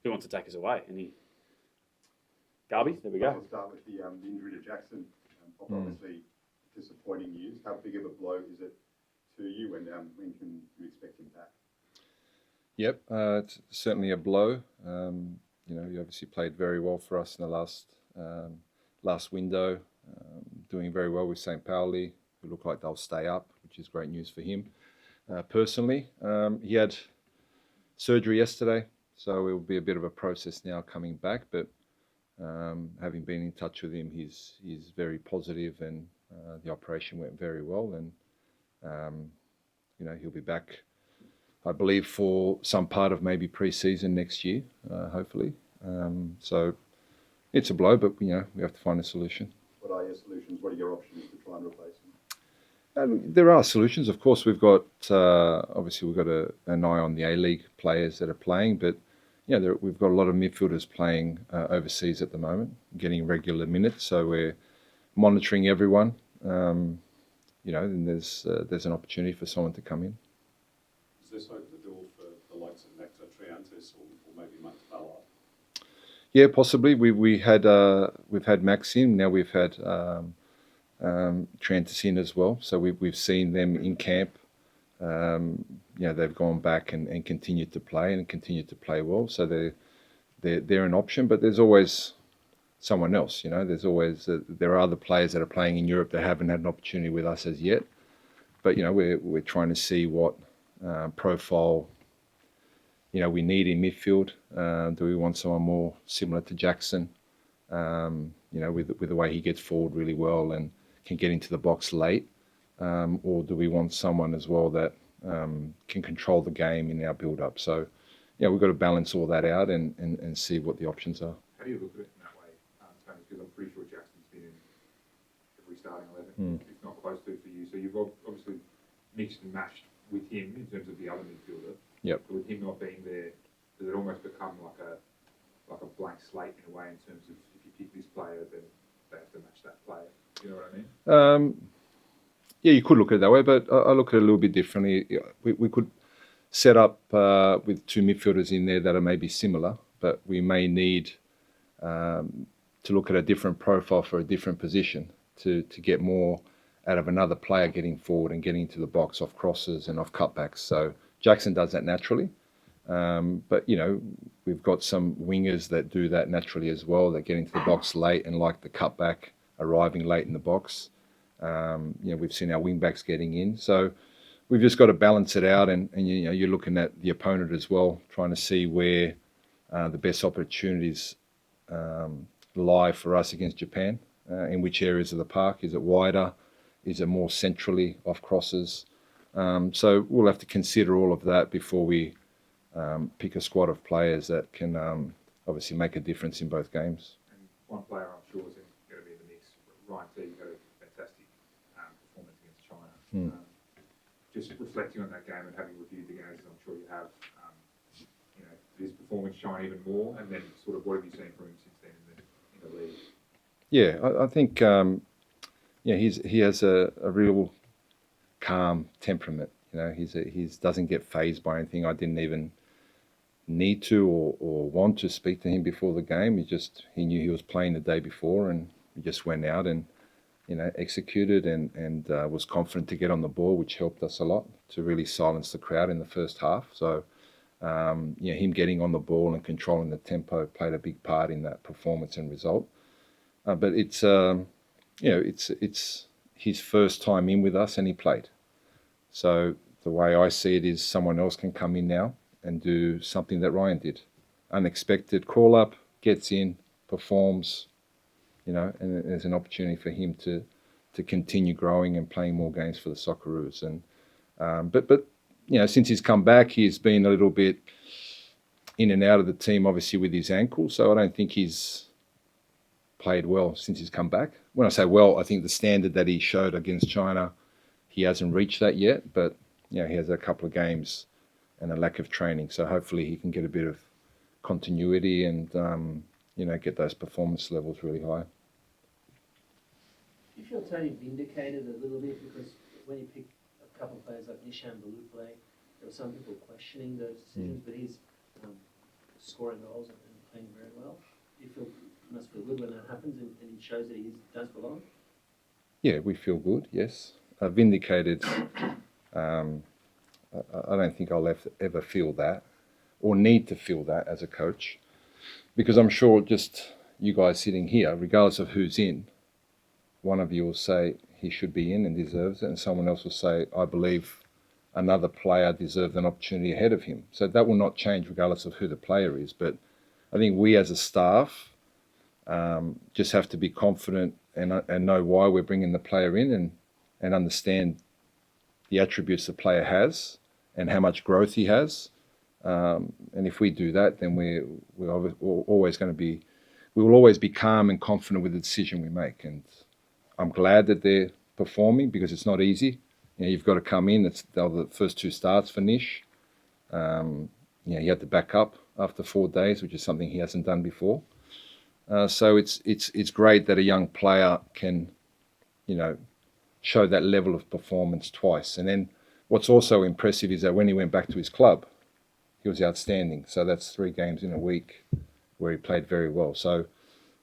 who wants to take us away? Garby, there we go. I'll start with the injury to Jackson. Obviously, disappointing news. How big of a blow is it to you, and when can you expect him back? Yep, it's certainly a blow. He obviously played very well for us in the last window, doing very well with St. Pauli, who look like they'll stay up, which is great news for him. Personally, he had surgery yesterday, so it will be a bit of a process now coming back, but having been in touch with him, he's very positive, and the operation went very well, and he'll be back, I believe, for some part of maybe pre-season next year, hopefully. So it's a blow, but we have to find a solution. What are your solutions? What are your options to try and replace him? There are solutions, of course. We've got obviously we've got an eye on the A-League players that are playing, but we've got a lot of midfielders playing overseas at the moment, getting regular minutes. So we're monitoring everyone. And there's an opportunity for someone to come in. Does this open the door for the likes of Nectar Triantis or maybe Montebello? Yeah, possibly. We've had Max in. Now we've had Triantis in as well. So we've seen them in camp. They've gone back and continued to play well. So they're an option, but there's always someone else. There's always there are other players that are playing in Europe that haven't had an opportunity with us as yet. But we're trying to see what profile we need in midfield. Do we want someone more similar to Jackson? With the way he gets forward really well and can get into the box late. Or do we want someone as well that can control the game in our build-up? So, we've got to balance all that out and see what the options are. How do you look at it in that way, Tony? Because I'm pretty sure Jackson's been in every starting 11, if not close to, for you. So you've obviously mixed and matched with him in terms of the other midfielder. Yep. But with him not being there, does it almost become like a blank slate in a way in terms of if you pick this player, then they have to match that player? You know what I mean? Yeah, you could look at it that way, but I look at it a little bit differently. We could set up with two midfielders in there that are maybe similar, but we may need to look at a different profile for a different position to get more out of another player getting forward and getting into the box off crosses and off cutbacks. So Jackson does that naturally, but we've got some wingers that do that naturally as well, that get into the box late and like the cutback, arriving late in the box. We've seen our wing backs getting in, so we've just got to balance it out. And you're looking at the opponent as well, trying to see where the best opportunities lie for us against Japan. In which areas of the park? Is it wider? Is it more centrally off crosses? So we'll have to consider all of that before we pick a squad of players that can obviously make a difference in both games. And one player I'm sure is going to be in the mix. Ryan Teague had a fantastic performance against China. Just reflecting on that game and having reviewed the games, as I'm sure you have, did his performance shine even more? And then sort of what have you seen from him since then in the league? Yeah, I think he has a real calm temperament. He doesn't get fazed by anything. I didn't even need to or want to speak to him before the game. He knew he was playing the day before, and he just went out and executed and was confident to get on the ball, which helped us a lot to really silence the crowd in the first half. So him getting on the ball and controlling the tempo played a big part in that performance and result. But it's his first time in with us, and he played. So the way I see it is someone else can come in now and do something that Ryan did. Unexpected call up, gets in, performs, and there's an opportunity for him to continue growing and playing more games for the Socceroos. And but since he's come back, he's been a little bit in and out of the team, obviously with his ankle. So I don't think he's played well since he's come back. When I say well, I think the standard that he showed against China, he hasn't reached that yet, but he has a couple of games and a lack of training. So hopefully he can get a bit of continuity and get those performance levels really high. Do you feel Tony vindicated a little bit, because when you pick a couple of players like Nishan Baluple, there were some people questioning those decisions, but he's scoring goals and playing very well. You must feel good when that happens and it shows that does belong. Yeah, we feel good, yes. Vindicated. I don't think I'll ever feel that or need to feel that as a coach, because I'm sure just you guys sitting here, regardless of who's in, one of you will say he should be in and deserves it, and someone else will say, I believe another player deserved an opportunity ahead of him. So that will not change regardless of who the player is. But I think we as a staff just have to be confident and know why we're bringing the player in and understand the attributes the player has and how much growth he has. And if we do that, then we're always going to be, we will always be calm and confident with the decision we make. And I'm glad that they're performing, because it's not easy. You know, you've got to come in. They're the first 2 starts for Nish. He had to back up after 4 days, which is something he hasn't done before. So it's great that a young player can, show that level of performance twice. And then what's also impressive is that when he went back to his club, he was outstanding. So that's 3 games in a week where he played very well. So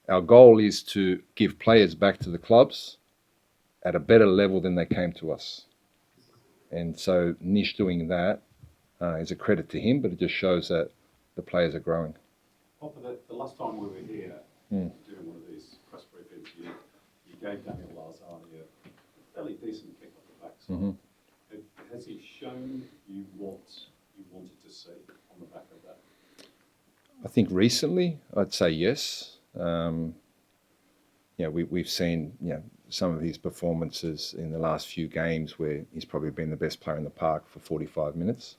our goal is to give players back to the clubs at a better level than they came to us. And so Nish doing that is a credit to him, but it just shows that the players are growing. Papa, the last time we were here doing one of these press briefings, you gave Daniel Arzani a fairly decent kick off the backside. Mm-hmm. Has he shown you what you wanted to see on the back of that? I think recently, I'd say yes. We've seen some of his performances in the last few games where he's probably been the best player in the park for 45 minutes.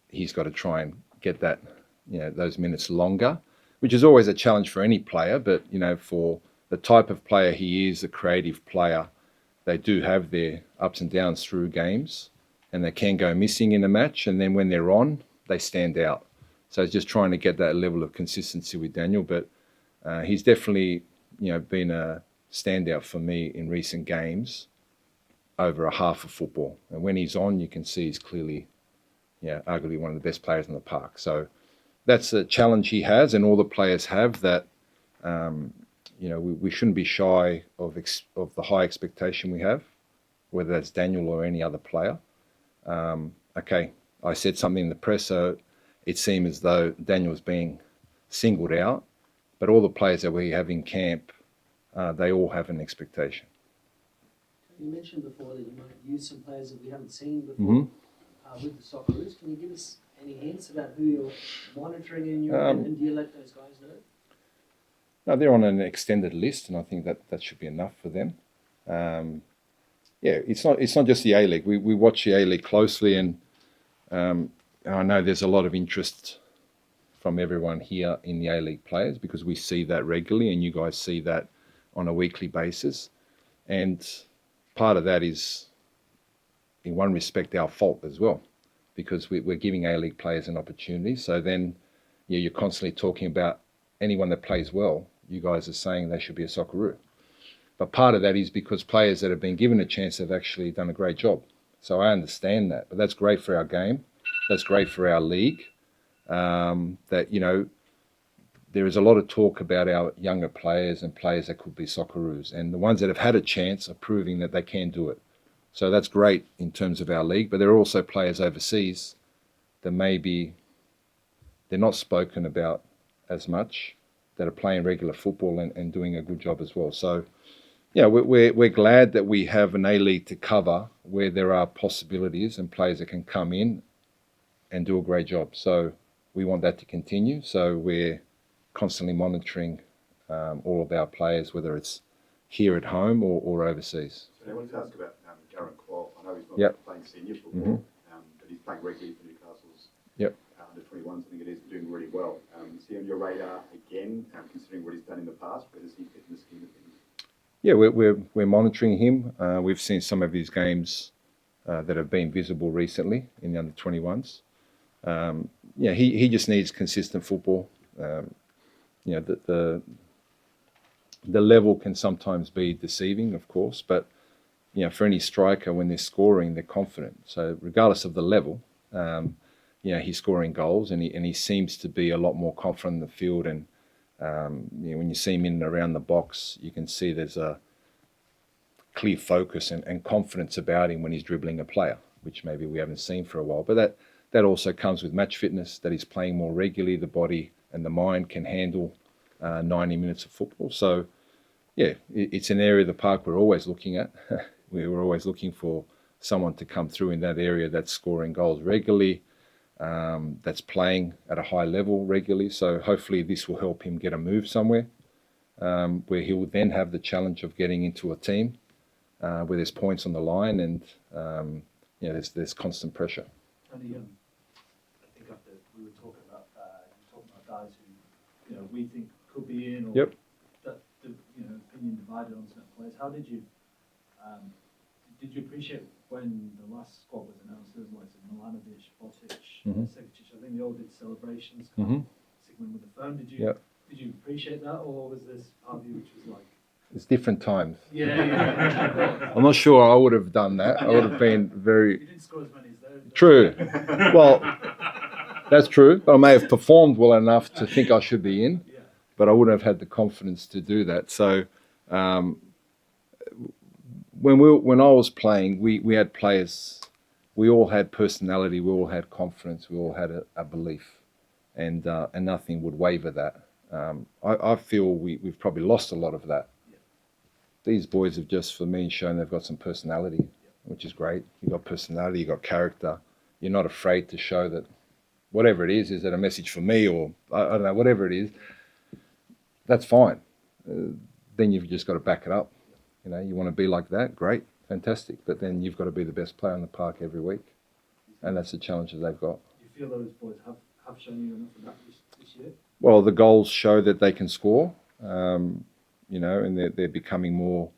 He's got to try and get that, those minutes longer, which is always a challenge for any player. But for the type of player he is, a creative player, they do have their ups and downs through games, and they can go missing in a match. And then when they're on, they stand out. So it's just trying to get that level of consistency with Daniel. But he's definitely, been a standout for me in recent games over a half of football. And when he's on, you can see he's clearly, arguably one of the best players in the park. So that's a challenge he has, and all the players have that. We shouldn't be shy of the high expectation we have, whether that's Daniel or any other player. Okay, I said something in the press, so it seemed as though Daniel was being singled out, but all the players that we have in camp, they all have an expectation. You mentioned before that you might use some players that we haven't seen before with the Socceroos. Can you give us any hints about who you're monitoring in your and do you let those guys know? No, they're on an extended list, and I think that should be enough for them. It's not just the A-League. We watch the A-League closely, and I know there's a lot of interest from everyone here in the A-League players, because we see that regularly, and you guys see that on a weekly basis. And part of that is, in one respect, our fault as well, because we're giving A-League players an opportunity. So then you're constantly talking about anyone that plays well. You guys are saying they should be a Socceroo. But part of that is because players that have been given a chance have actually done a great job. So I understand that. But that's great for our game. That's great for our league. There is a lot of talk about our younger players and players that could be Socceroos. And the ones that have had a chance are proving that they can do it. So that's great in terms of our league. But there are also players overseas that maybe they're not spoken about as much, that are playing regular football and doing a good job as well. So, we're glad that we have an A-League to cover where there are possibilities and players that can come in and do a great job. So we want that to continue. So we're constantly monitoring all of our players, whether it's here at home or overseas. So I wanted to ask about Garang Kuol. I know he's not playing senior football, but he's playing regularly for Newcastle's under-21s, I think it is, doing really well. Is he on your radar again, considering what he's done in the past? Where does he fit in the scheme of things? Yeah, we're monitoring him. We've seen some of his games that have been visible recently in the under-21s. He just needs consistent football. The level can sometimes be deceiving, of course, but for any striker, when they're scoring, they're confident. So regardless of the level, he's scoring goals, and he seems to be a lot more confident in the field. And when you see him in and around the box, you can see there's a clear focus and confidence about him when he's dribbling a player, which maybe we haven't seen for a while. But that also comes with match fitness, that he's playing more regularly. The body and the mind can handle 90 minutes of football. So, yeah, it's an area of the park we're always looking at. We're always looking for someone to come through in that area that's scoring goals regularly, that's playing at a high level regularly. So hopefully this will help him get a move somewhere, where he will then have the challenge of getting into a team where there's points on the line, and there's constant pressure. Tony, I think after we were talking about guys who we think could be in, or Yep. that opinion divided on certain players. How did you appreciate when the last squad was announced? There was Milanovic, Botic, Segecic. I think they all did celebrations, signaling with the phone. Did you appreciate that, or was this part of you which was like? It's different times. Yeah. I'm not sure I would have done that. I would have been very... You didn't score as many as those. True. Well, that's true. But I may have performed well enough to think I should be in, but I wouldn't have had the confidence to do that. So when I was playing, we had players, we all had personality, we all had confidence, we all had a belief, and nothing would waver that. I feel we've probably lost a lot of that. These boys have just, for me, shown they've got some personality, which is great. You've got personality, you've got character. You're not afraid to show that whatever it is it a message for me, or I don't know, whatever it is, that's fine. Then you've just got to back it up. You want to be like that, great, fantastic. But then you've got to be the best player in the park every week. And that's the challenge that they've got. Do you feel those boys have shown you enough of that this year? Well, the goals show that they can score. And they're becoming more,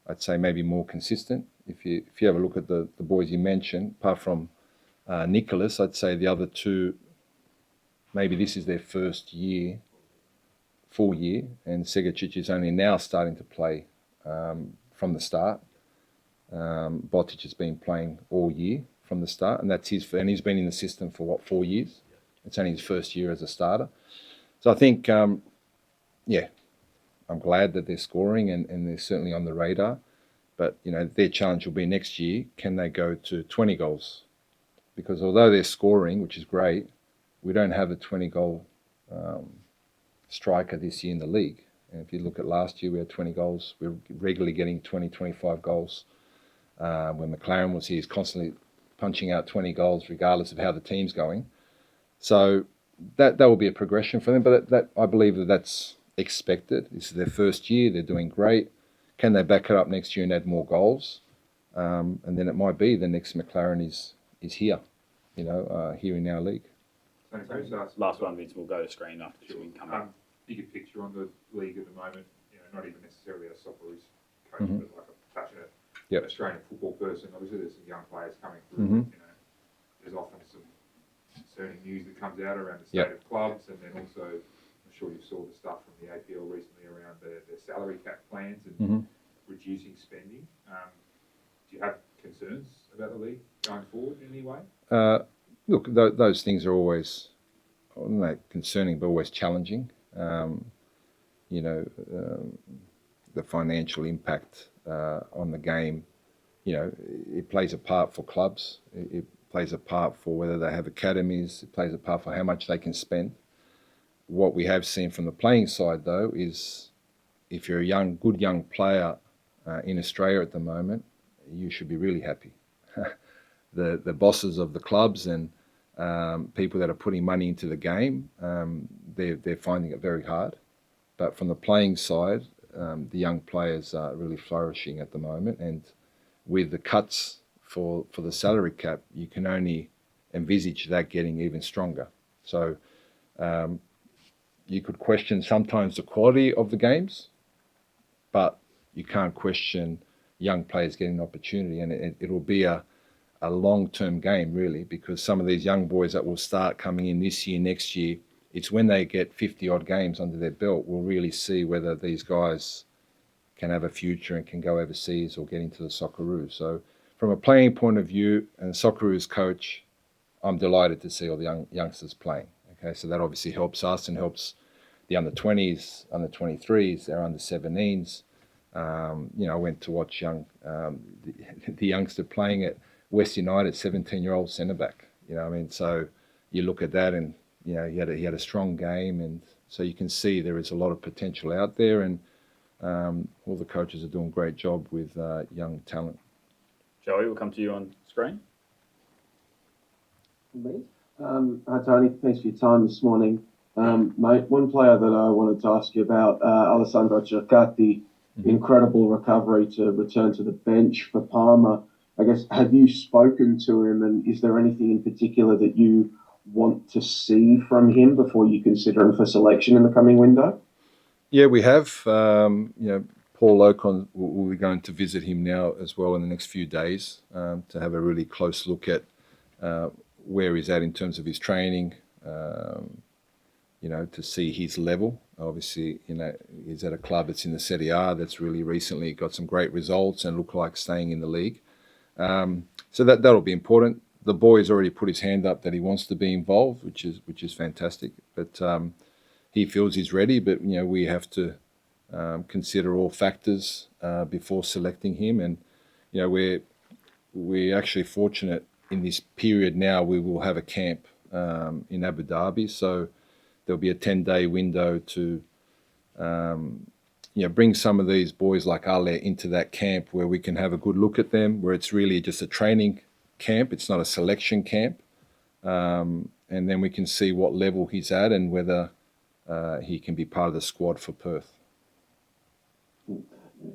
I'd say maybe more consistent. If you have a look at the boys you mentioned, apart from Nicolas, I'd say the other two, maybe this is their first year, full year, and Segecic is only now starting to play from the start. Botic has been playing all year from the start, and and he's been in the system for 4 years? It's only his first year as a starter. So I think, I'm glad that they're scoring and they're certainly on the radar. But, their challenge will be next year, can they go to 20 goals? Because although they're scoring, which is great, we don't have a 20-goal striker this year in the league. And if you look at last year, we had 20 goals. We were regularly getting 20, 25 goals. When McLaren was here, he's constantly punching out 20 goals regardless of how the team's going. So that will be a progression for them. But that I believe that's expected. This is their first year. They're doing great. Can they back it up next year and add more goals? And then it might be the next McLaren is here, here in our league. Last one, Vince, we'll go to screen after this one come up. Bigger picture on the league at the moment, not even necessarily a Socceroos coach, but like a passionate Australian football person. Obviously there's some young players coming through. There's often some concerning news that comes out around the state of clubs, and then also, I'm sure you saw the stuff from the APL recently around their salary cap plans and reducing spending. Do you have concerns about the league going forward in any way? Look, those things are always, I don't know, concerning, but always challenging. The financial impact on the game, it plays a part for clubs. It plays a part for whether they have academies. It plays a part for how much they can spend. What we have seen from the playing side, though, is if you're a good young player in Australia at the moment, you should be really happy. The bosses of the clubs and people that are putting money into the game, they're finding it very hard. But from the playing side, the young players are really flourishing at the moment. And with the cuts for the salary cap, you can only envisage that getting even stronger. So you could question sometimes the quality of the games, but you can't question young players getting an opportunity. And it will be a long-term game, really, because some of these young boys that will start coming in this year, next year, it's when they get 50-odd games under their belt, we'll really see whether these guys can have a future and can go overseas or get into the Socceroos. So from a playing point of view and a Socceroos coach, I'm delighted to see all the youngsters playing. Okay, so that obviously helps us and helps the under-20s, under-23s, their under-17s. I went to watch the youngster playing at West United, 17-year-old centre-back. So you look at that and, he had a strong game, and so you can see there is a lot of potential out there, and all the coaches are doing a great job with young talent. Joey, we'll come to you on screen. Hi Tony, thanks for your time this morning. Mate, one player that I wanted to ask you about, Alessandro Circati, incredible recovery to return to the bench for Parma. I guess, have you spoken to him, and is there anything in particular that you want to see from him before you consider him for selection in the coming window? Yeah, we have. Paul Ocon will be going to visit him now as well in the next few days to have a really close look at where he's at in terms of his training, to see his level. Obviously, he's at a club that's in the Serie A that's really recently got some great results and look like staying in the league. So that'll be important. The boy's already put his hand up that he wants to be involved, which is fantastic. But he feels he's ready. But we have to consider all factors before selecting him. And we're actually fortunate in this period now. We will have a camp in Abu Dhabi, so there'll be a 10-day window to bring some of these boys like Ale into that camp where we can have a good look at them, where it's really just a training camp. It's not a selection camp. And then we can see what level he's at and whether he can be part of the squad for Perth. You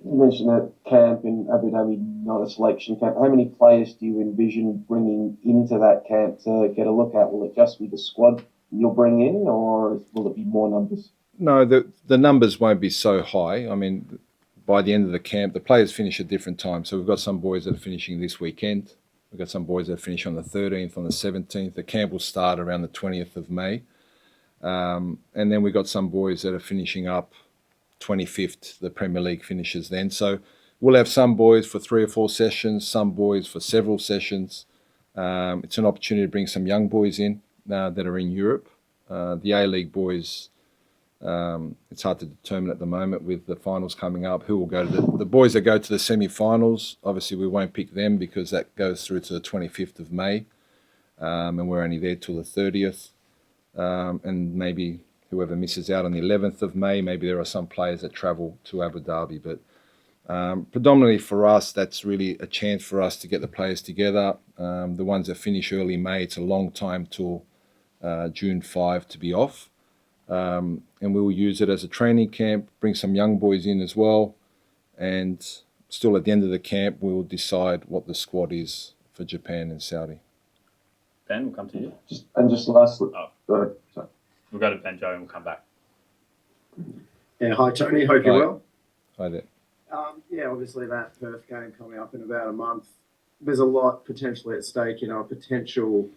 mentioned that camp in Abu Dhabi, not a selection camp. How many players do you envision bringing into that camp to get a look at? Will it just be the squad you'll bring in, or will it be more numbers? No, the numbers won't be so high. I mean, by the end of the camp, the players finish at different times. So we've got some boys that are finishing this weekend. We've got some boys that finish on the 13th, on the 17th. The camp will start around the 20th of May. And then we've got some boys that are finishing up 25th. The Premier League finishes then. So we'll have some boys for 3 or 4 sessions, some boys for several sessions. It's an opportunity to bring some young boys in that are in Europe. The A-League boys, it's hard to determine at the moment with the finals coming up who will go to the boys that go to the semi-finals. Obviously, we won't pick them because that goes through to the 25th of May, and we're only there till the 30th. And maybe whoever misses out on the 11th of May, maybe there are some players that travel to Abu Dhabi. But predominantly for us, that's really a chance for us to get the players together. The ones that finish early May, it's a long time till June 5 to be off. And we will use it as a training camp, bring some young boys in as well. And still at the end of the camp, we will decide what the squad is for Japan and Saudi. Ben, we'll come to you. Just lastly, sorry. We'll go to Ben, Joe, and we'll come back. Yeah, hi Tony, hope you're well. Hi there. Obviously that Perth game coming up in about a month. There's a lot potentially at stake, a potential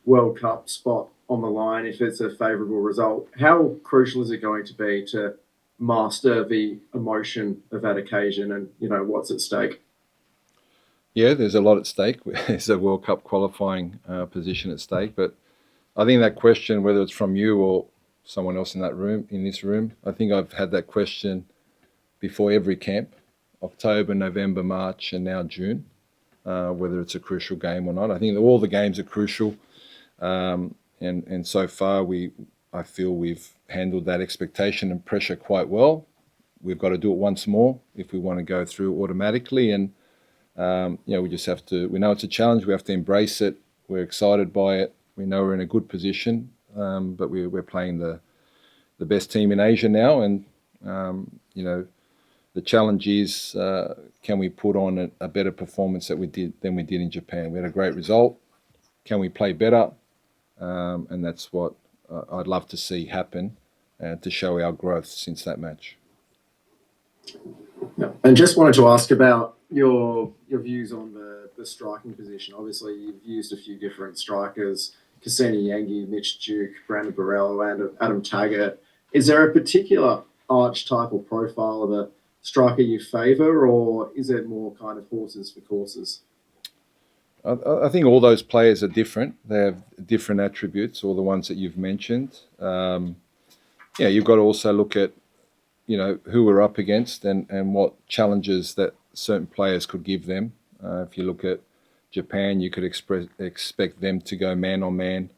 World Cup spot on the line if it's a favourable result. How crucial is it going to be to master the emotion of that occasion and, what's at stake? Yeah, there's a lot at stake. There's a World Cup qualifying position at stake. But I think that question, whether it's from you or someone else in this room, I think I've had that question before every camp, October, November, March, and now June, whether it's a crucial game or not. I think that all the games are crucial. And so far, I feel we've handled that expectation and pressure quite well. We've got to do it once more if we want to go through automatically. And we just have to. We know it's a challenge. We have to embrace it. We're excited by it. We know we're in a good position, but we're playing the best team in Asia now. And the challenge is, can we put on a better performance than we did in Japan? We had a great result. Can we play better? And that's what I'd love to see happen to show our growth since that match. And just wanted to ask about your views on the striking position. Obviously, you've used a few different strikers, Kusini Yengi, Mitch Duke, Brandon Borrello, and Adam Taggart. Is there a particular archetype or profile of a striker you favour, or is it more kind of horses for courses? I think all those players are different. They have different attributes, all the ones that you've mentioned. You've got to also look at, who we're up against and what challenges that certain players could give them. If you look at Japan, you could expect them to go man-on-man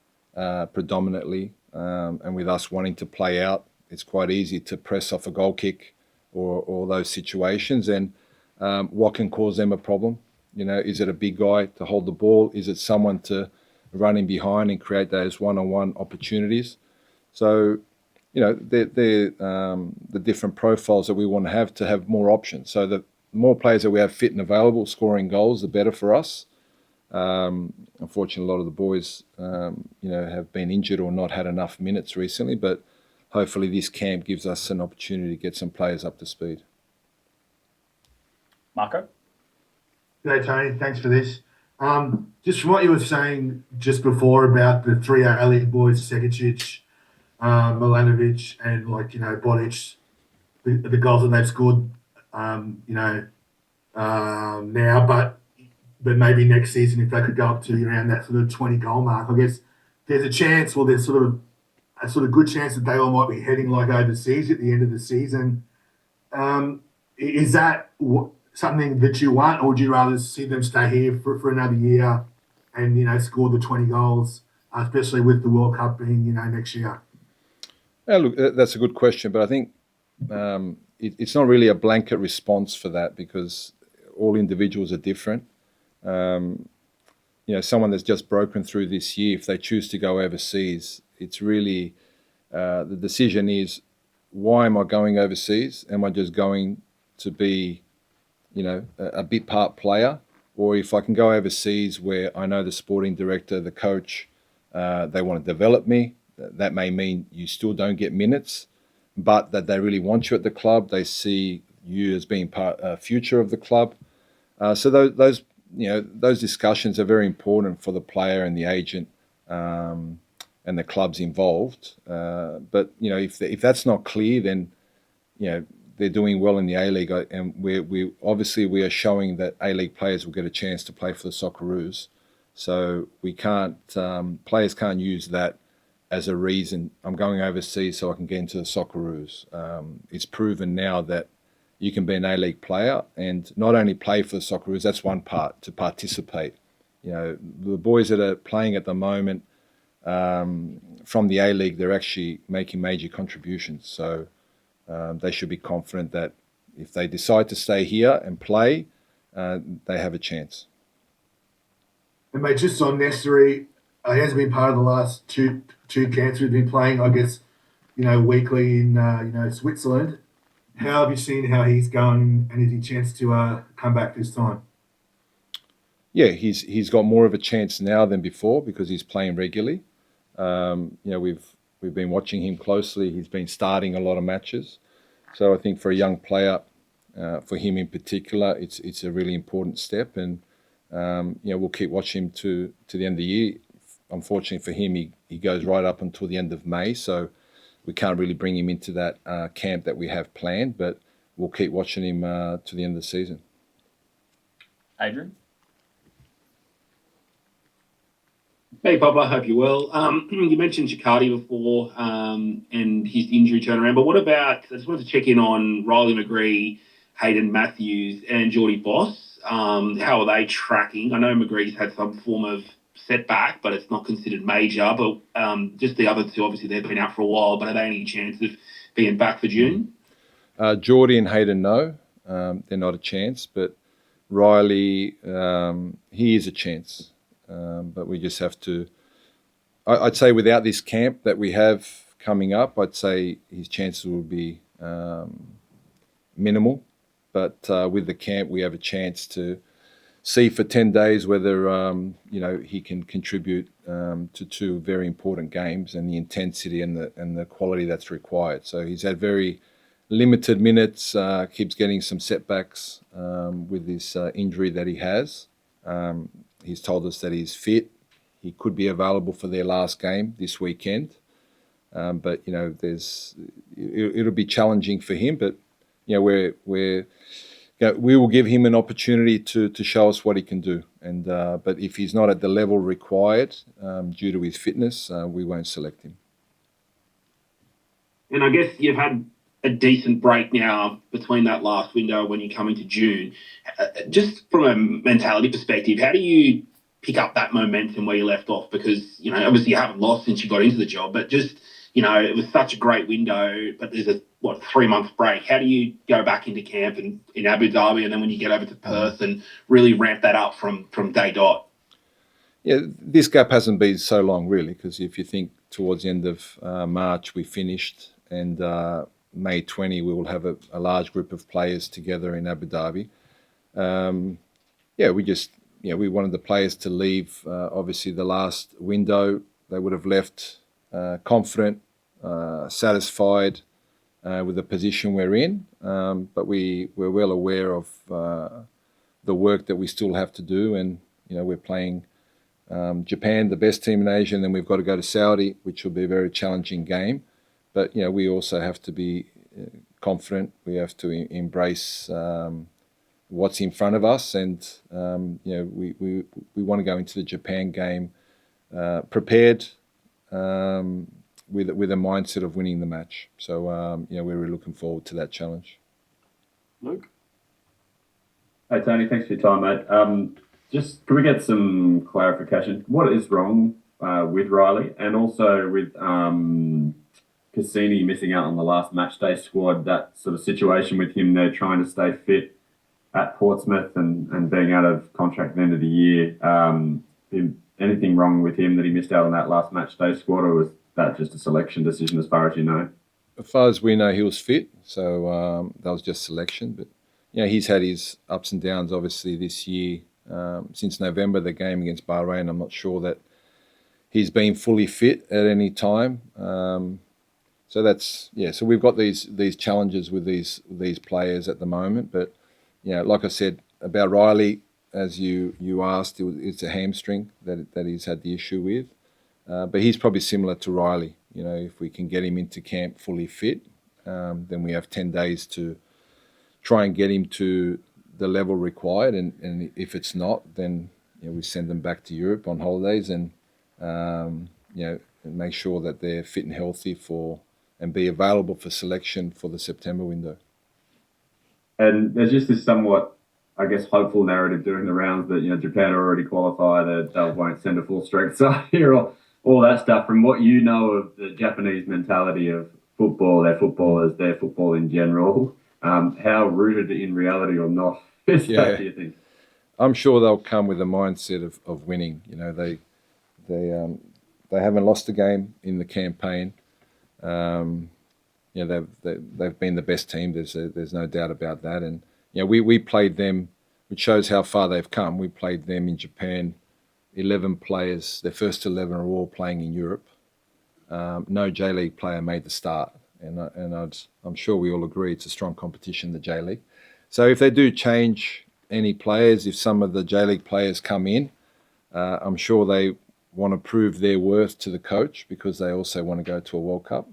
predominantly. And with us wanting to play out, it's quite easy to press off a goal kick or those situations. And what can cause them a problem? Is it a big guy to hold the ball? Is it someone to run in behind and create those one-on-one opportunities? So, they're the different profiles that we want to have more options. So the more players that we have fit and available, scoring goals, the better for us. Unfortunately, a lot of the boys, have been injured or not had enough minutes recently, but hopefully this camp gives us an opportunity to get some players up to speed. Marco? G'day, Tony. Thanks for this. Just from what you were saying just before about the three A-League boys, Segecic, Milanovic, and Botic, the goals that they've scored, now, but maybe next season if they could go up to around that sort of 20 goal mark, I guess there's a chance, or there's sort of a good chance that they all might be heading overseas at the end of the season. Is that something that you want, or would you rather see them stay here for another year and score the 20 goals, especially with the World Cup being next year? Yeah, look, that's a good question, but I think it's not really a blanket response for that because all individuals are different. Someone that's just broken through this year, if they choose to go overseas, it's really the decision is, why am I going overseas? Am I just going to be, a bit part player? Or if I can go overseas where I know the sporting director, the coach, they want to develop me, that may mean you still don't get minutes, but that they really want you at the club. They see you as being future of the club. So those discussions are very important for the player and the agent and the clubs involved. But if that's not clear, then they're doing well in the A-League, and we obviously are showing that A-League players will get a chance to play for the Socceroos. So we can't players can't use that as a reason. I'm going overseas so I can get into the Socceroos. It's proven now that you can be an A-League player and not only play for the Socceroos, that's one part, to participate. The boys that are playing at the moment from the A-League, they're actually making major contributions. So they should be confident that if they decide to stay here and play, they have a chance. And mate, just on Nestory, he has been part of the last two camps we've been playing, I guess, weekly in Switzerland. How have you seen how he's going, and is he a chance to come back this time? Yeah, he's got more of a chance now than before because he's playing regularly. We've been watching him closely. He's been starting a lot of matches. So I think for a young player, for him in particular, it's a really important step. And we'll keep watching him to the end of the year. Unfortunately for him, he goes right up until the end of May. So we can't really bring him into that camp that we have planned, but we'll keep watching him to the end of the season. Adrian? Hey, Bob, I hope you're well. You mentioned Circati before and his injury turnaround, but what about, I just wanted to check in on Riley McGree, Hayden Matthews and Jordy Boss. How are they tracking? I know McGree's had some form of setback, but it's not considered major. But just the other two, obviously, they've been out for a while, but are they any chance of being back for June? Jordy and Hayden, no. They're not a chance, but Riley, he is a chance. But we just have to, I'd say without this camp that we have coming up, I'd say his chances will be minimal. But with the camp, we have a chance to see for 10 days whether, he can contribute to two very important games and the intensity and the quality that's required. So he's had very limited minutes, keeps getting some setbacks with this injury that he has. He's told us that he's fit. He could be available for their last game this weekend. But, it'll be challenging for him. But, we're we will give him an opportunity to show us what he can do. And but if he's not at the level required due to his fitness, we won't select him. And I guess you've had a decent break now between that last window when you come into June. Just from a mentality perspective, how do you pick up that momentum where you left off? Because, you know, obviously you haven't lost since you got into the job, but just, you know, it was such a great window, but there's a, 3-month break. How do you go back into camp in Abu Dhabi, and then when you get over to Perth and really ramp that up from day dot? Yeah, this gap hasn't been so long, really, because if you think towards the end of March we finished, and May 20 we will have a large group of players together in Abu Dhabi. We wanted the players to leave, obviously, the last window. They would have left confident, satisfied with the position we're in. But we're well aware of the work that we still have to do. And, you know, we're playing Japan, the best team in Asia, and then we've got to go to Saudi, which will be a very challenging game. But, you know, we also have to be confident. We have to embrace what's in front of us, and we want to go into the Japan game prepared with a mindset of winning the match. So we're really looking forward to that challenge. Luke? Hey Tony, thanks for your time, mate. Just can we get some clarification? What is wrong with Riley, and also with Kusini missing out on the last match day squad? That sort of situation with him there trying to stay fit at Portsmouth and being out of contract at the end of the year. Anything wrong with him that he missed out on that last match day squad, or was that just a selection decision as far as you know? As far as we know, he was fit, so that was just selection. But he's had his ups and downs, obviously, this year. Since November, the game against Bahrain, I'm not sure that he's been fully fit at any time. So we've got these challenges with these players at the moment. But like I said about Riley, as you asked, it's a hamstring that he's had the issue with. But he's probably similar to Riley. If we can get him into camp fully fit, then we have 10 days to try and get him to the level required. And if it's not, then we send them back to Europe on holidays and make sure that they're fit and healthy and be available for selection for the September window. And there's just this somewhat, I guess, hopeful narrative doing the rounds that Japan are already qualified, that they won't send a full strength side here, or all that stuff. From what you know of the Japanese mentality of football, their footballers, their football in general, how rooted in reality or not is that, do you think? I'm sure they'll come with a mindset of winning. They haven't lost a game in the campaign. They've been the best team. There's no doubt about that. And we played them, which shows how far they've come. We played them in Japan. 11 players, their first 11 are all playing in Europe. No J-League player made the start. And I'm sure we all agree it's a strong competition, the J-League. So if they do change any players, if some of the J-League players come in, I'm sure they want to prove their worth to the coach, because they also want to go to a World Cup.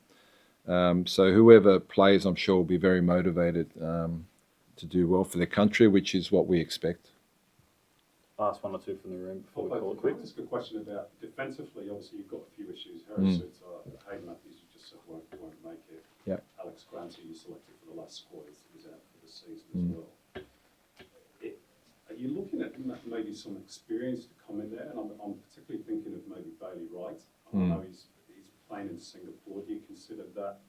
So whoever plays, I'm sure, will be very motivated to do well for their country, which is what we expect. Last one or two from the room before we call it Can I quits. ask a question about defensively? Obviously, you've got a few issues. Hayden Matthews, you just said won't make it. Yeah. Alex Granty, you selected for the last squad, is out for the season as well. Are you looking at maybe some experience to come in there? And I'm particularly thinking of maybe Bailey Wright. I know he's playing in Singapore. Do you consider that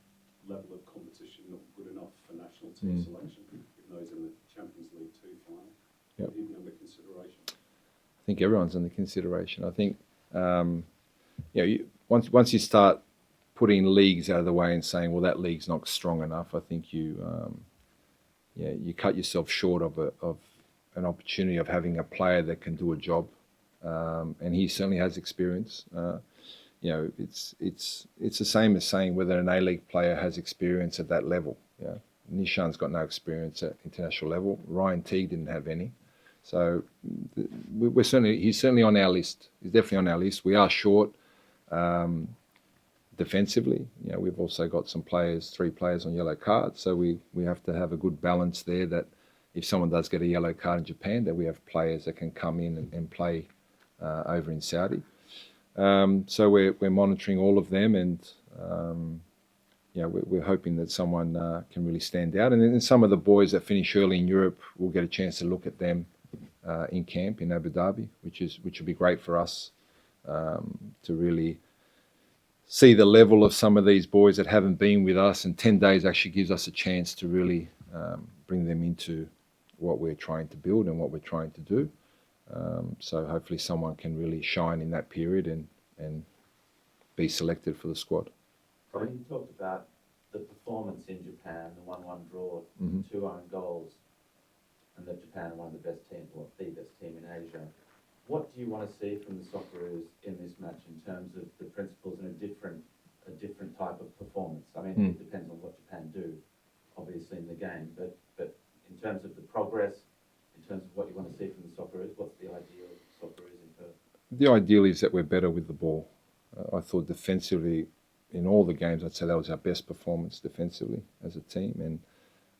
level of competition not good enough for national team selection, even though he's in the Champions League 2 final? Yep. Even under consideration? I think everyone's under consideration. I think once you start putting leagues out of the way and saying, well, that league's not strong enough, I think you cut yourself short of an opportunity of having a player that can do a job, and he certainly has experience. It's the same as saying whether an A-League player has experience at that level. Nishan's got no experience at international level. Ryan Teague didn't have any. So he's certainly on our list. He's definitely on our list. We are short defensively. We've also got 3 players on yellow cards. So we have to have a good balance there, that if someone does get a yellow card in Japan, that we have players that can come in and play over in Saudi. So we're monitoring all of them, and we're hoping that someone can really stand out. And then some of the boys that finish early in Europe, we'll get a chance to look at them in camp in Abu Dhabi, which will be great for us to really see the level of some of these boys that haven't been with us. And 10 days actually gives us a chance to really bring them into what we're trying to build and what we're trying to do. So hopefully someone can really shine in that period and be selected for the squad. When you talked about the performance in Japan, the 1-1 draw, 2 own goals, and that Japan are one of the best teams, or the best team in Asia, what do you want to see from the Socceroos in this match in terms of the principles and a different type of performance? I mean, it depends on what Japan do, obviously, in the game, but in terms of the progress, in terms of what you want to see from the Socceroos, what's the ideal Socceroos in Perth? The ideal is that we're better with the ball. I thought defensively, in all the games, I'd say that was our best performance defensively as a team.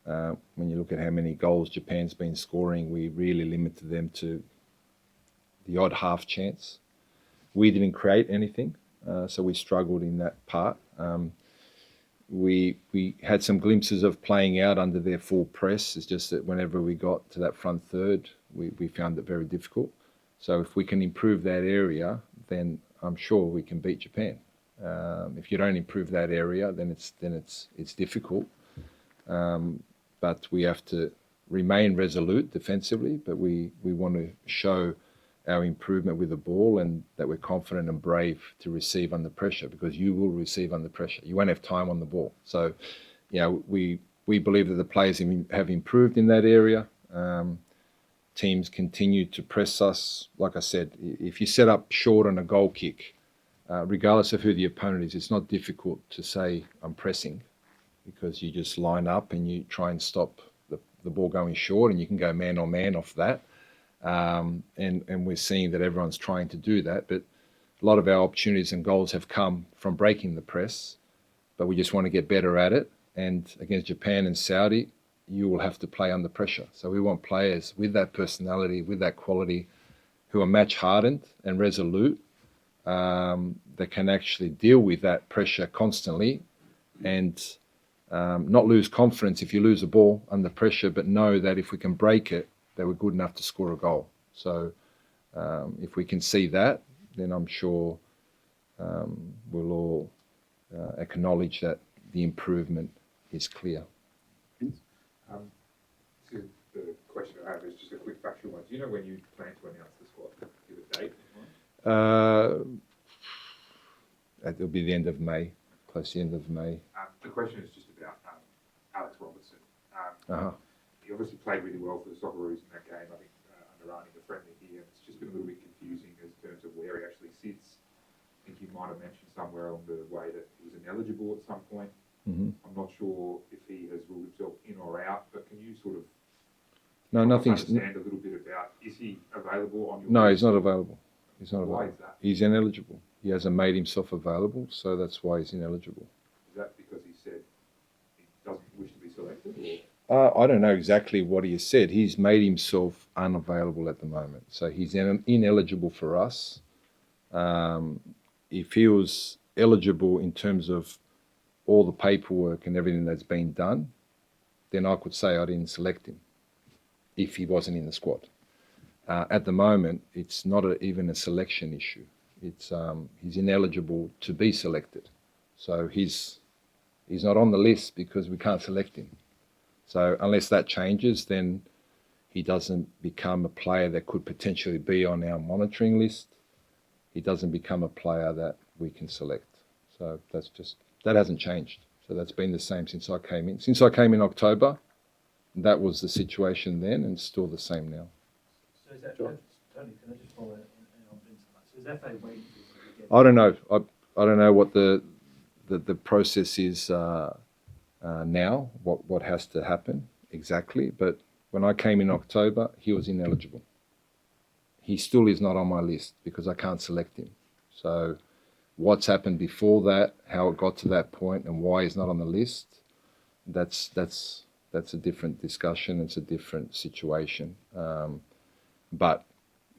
And when you look at how many goals Japan's been scoring, we really limited them to the odd half chance. We didn't create anything, so we struggled in that part. We had some glimpses of playing out under their full press. It's just that whenever we got to that front third, we found it very difficult. So if we can improve that area, then I'm sure we can beat Japan. If you don't improve that area, then it's difficult. But we have to remain resolute defensively. But we want to show our improvement with the ball and that we're confident and brave to receive under pressure, because you will receive under pressure. You won't have time on the ball. So, we believe that the players have improved in that area. Teams continue to press us. Like I said, if you set up short on a goal kick, regardless of who the opponent is, it's not difficult to say I'm pressing, because you just line up and you try and stop the ball going short, and you can go man on man off that. And we're seeing that everyone's trying to do that, but a lot of our opportunities and goals have come from breaking the press, but we just want to get better at it. And against Japan and Saudi, you will have to play under pressure. So we want players with that personality, with that quality, who are match hardened and resolute, that can actually deal with that pressure constantly and not lose confidence if you lose a ball under pressure, but know that if we can break it, that we're good enough to score a goal. So if we can see that, then I'm sure we'll all acknowledge that the improvement is clear. The question I have is just a quick factual one. Do you know when you plan to announce the squad? Give a date? It'll be the end of May, close to the end of May. The question is just about Alex Robertson. He obviously played really well for the Socceroos in that game. I think under Arzani, the friendly here. It's just been a little bit confusing in terms of where he actually sits. I think you might have mentioned somewhere along the way that he was ineligible at some point. I'm not sure if he has ruled himself in or out, but can you sort of understand a little bit about, is he available on your No, list? he's not available. He's not Why available. is that? He's ineligible. He hasn't made himself available, so that's why he's ineligible. Is that because he said he doesn't wish to be selected? Or? I don't know exactly what he has said. He's made himself unavailable at the moment. So he's ineligible for us. If he was eligible in terms of all the paperwork and everything that's been done, then I could say I didn't select him if he wasn't in the squad. At the moment, it's not even a selection issue. It's he's ineligible to be selected. So he's not on the list because we can't select him. So unless that changes, then he doesn't become a player that could potentially be on our monitoring list. He doesn't become a player that we can select. So that hasn't changed. So that's been the same since I came in. Since I came in October, that was the situation then, and still the same now. So is that, Tony, can I just follow on into that? So is FA waiting for you? I don't know. I don't know what the process is now, what has to happen exactly. But when I came in October, he was ineligible. He still is not on my list because I can't select him. So what's happened before that, how it got to that point, and why he's not on the list, that's That's a different discussion. It's a different situation. But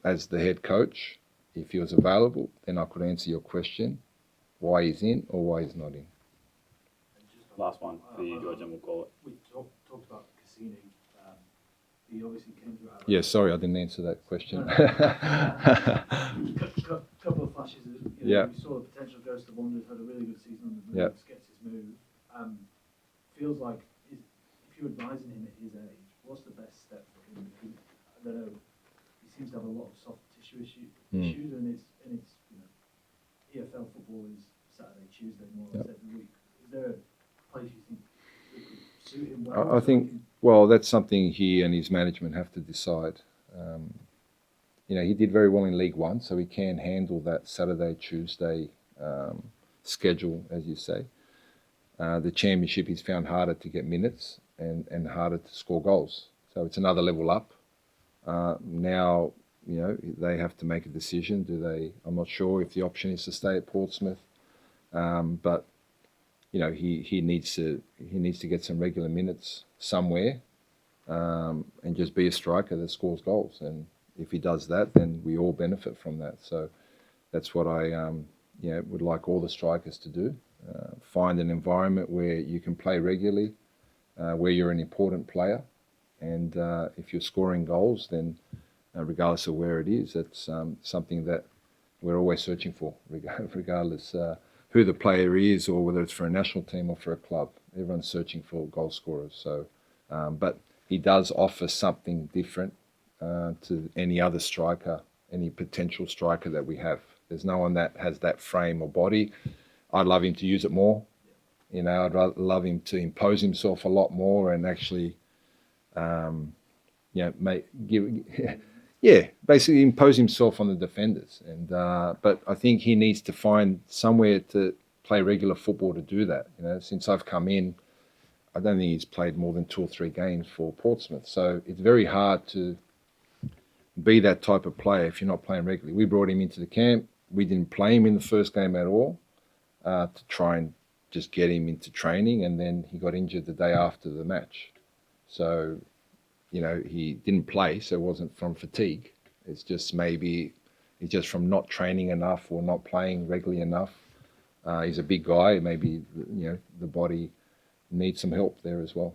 as the head coach, if he was available, then I could answer your question, why he's in or why he's not in. Last one for you, George, and we'll call it. We talked about Kusini. He obviously came through. Yeah, sorry, I didn't answer that question. Couple of flashes. Yeah. We saw the potential Ghost of Wonders, had a really good season on the move, gets his move. Feels like if you're advising him at his age, what's the best step for him? Because I don't know, he seems to have a lot of soft tissue issues, and it's EFL football is Saturday, Tuesday, more or less every week. Is there a place you think that could suit him well? I think, well, that's something he and his management have to decide. He did very well in League One, so he can handle that Saturday, Tuesday schedule, as you say. The Championship, he's found harder to get minutes and harder to score goals. So it's another level up. Now, they have to make a decision. I'm not sure if the option is to stay at Portsmouth, but he needs to get some regular minutes somewhere, and just be a striker that scores goals. And if he does that, then we all benefit from that. So that's what I would like all the strikers to do. Find an environment where you can play regularly, where you're an important player, and if you're scoring goals, then regardless of where it is, that's something that we're always searching for, regardless who the player is or whether it's for a national team or for a club. Everyone's searching for goal scorers. So, but he does offer something different to any other striker, any potential striker that we have. There's no one that has that frame or body. I'd love him to use it more. I'd love him to impose himself a lot more and actually, basically impose himself on the defenders. And but I think he needs to find somewhere to play regular football to do that. Since I've come in, I don't think he's played more than 2 or 3 games for Portsmouth. So it's very hard to be that type of player if you're not playing regularly. We brought him into the camp. We didn't play him in the first game at all to try and just get him into training, and then he got injured the day after the match. So, he didn't play, so it wasn't from fatigue. It's just from not training enough or not playing regularly enough. He's a big guy. Maybe, the body needs some help there as well.